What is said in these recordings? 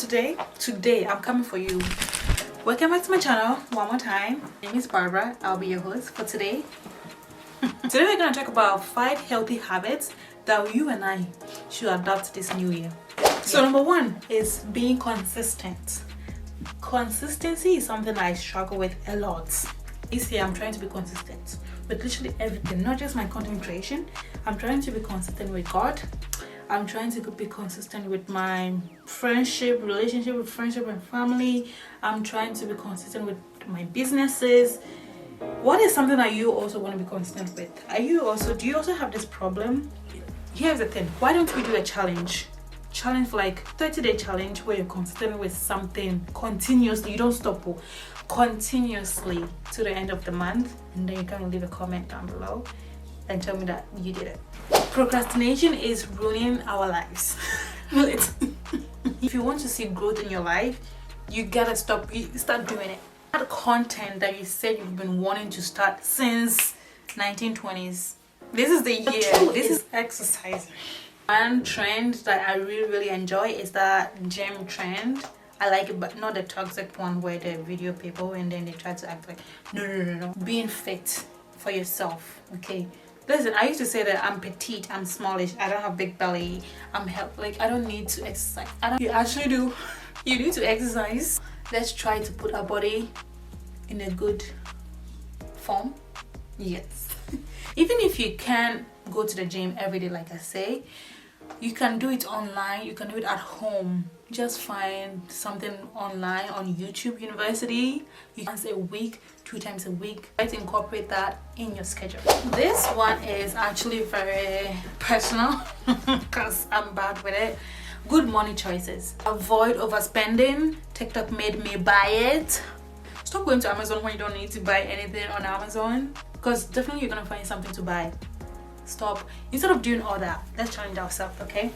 today I'm coming for you. Welcome back to my channel one more time. My name is Barbara. I'll be your host for today. Today we're going to talk about 5 healthy habits that you and I should adopt this new year. So number 1 is being consistent. Consistency is something I struggle with a lot. This year I'm trying to be consistent with literally everything, not just my content creation. I'm trying to be consistent with God. I'm trying to be consistent with my relationship with friendship and family. I'm trying to be consistent with my businesses. What is something that you also want to be consistent with? Do you also have this problem? Here's the thing. Why don't we do a challenge for like 30-day challenge where you're consistent with something continuously, you don't stop continuously to the end of the month, and then you can leave a comment down below and tell me that you did it. Procrastination is ruining our lives. If you want to see growth in your life, you gotta start doing it. That content that you said you've been wanting to start since 1920s. This is the year. This is exercising. One trend that I really enjoy is that gym trend. I like it, but not the toxic one where they video people and then they try to act like no. Being fit for yourself, okay? Listen, I used to say that I'm petite, I'm smallish, I don't have big belly, I'm healthy, like I don't need to exercise. You actually do. You need to exercise. Let's try to put our body in a good form. Yes. Even if you can't go to the gym every day, like I say, you can do it online, you can do it at home. Just find something online on YouTube University. Once a week, 2 times a week. Try to incorporate that in your schedule. This one is actually very personal because I'm bad with it. Good money choices. Avoid overspending. TikTok made me buy it. Stop going to Amazon when you don't need to buy anything on Amazon, because definitely you're gonna find something to buy. Stop. Instead of doing all that, let's challenge ourselves, okay?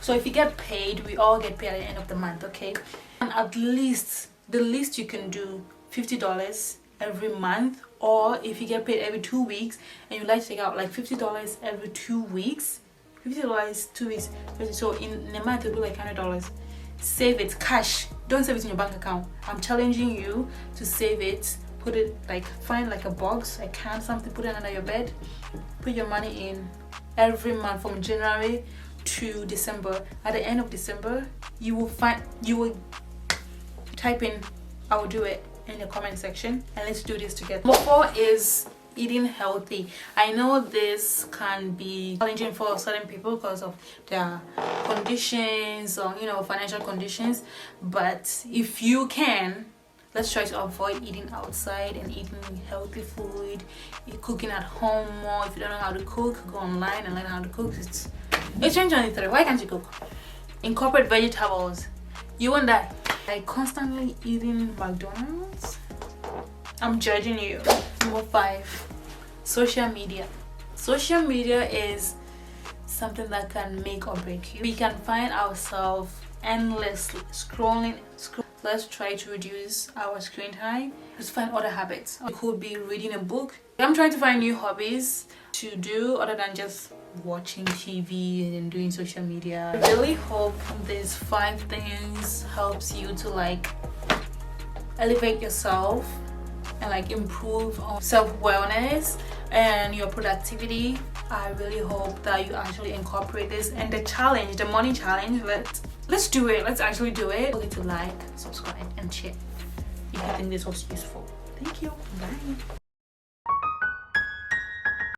So if you get paid, we all get paid at the end of the month, okay? And at least the least you can do $50 every month, or if you get paid every 2 weeks and you like to take out like $50 every 2 weeks, $50 2 weeks, so in a month it'll be like $100. Save it, cash. Don't save it in your bank account. I'm challenging you to save it. Put it, like, find like a box, a can, something, put it under your bed. Put your money in every month from January to December. At the end of December, you will type in I will do it in the comment section, and let's do this together. Number 4 is eating healthy. I know this can be challenging for certain people because of their conditions or financial conditions, but if you can, let's try to avoid eating outside and eating healthy food. You're cooking at home more. If you don't know how to cook, go online and learn how to cook. It's 2023. Why can't you cook? Incorporate vegetables. You won't die. Like constantly eating McDonald's, I'm judging you. Number 5, social media. Social media is something that can make or break you. We can find ourselves endlessly scrolling. Let's try to reduce our screen time. Let's find other habits. It could be reading a book. I'm trying to find new hobbies to do other than just watching TV and doing social media. I really hope these 5 things helps you to like elevate yourself and like improve on self-wellness and your productivity. I really hope that you actually incorporate this, and the challenge, the money challenge, let's do it. Let's actually do it. Don't forget to like, subscribe and share if you think this was useful. Thank you. Bye.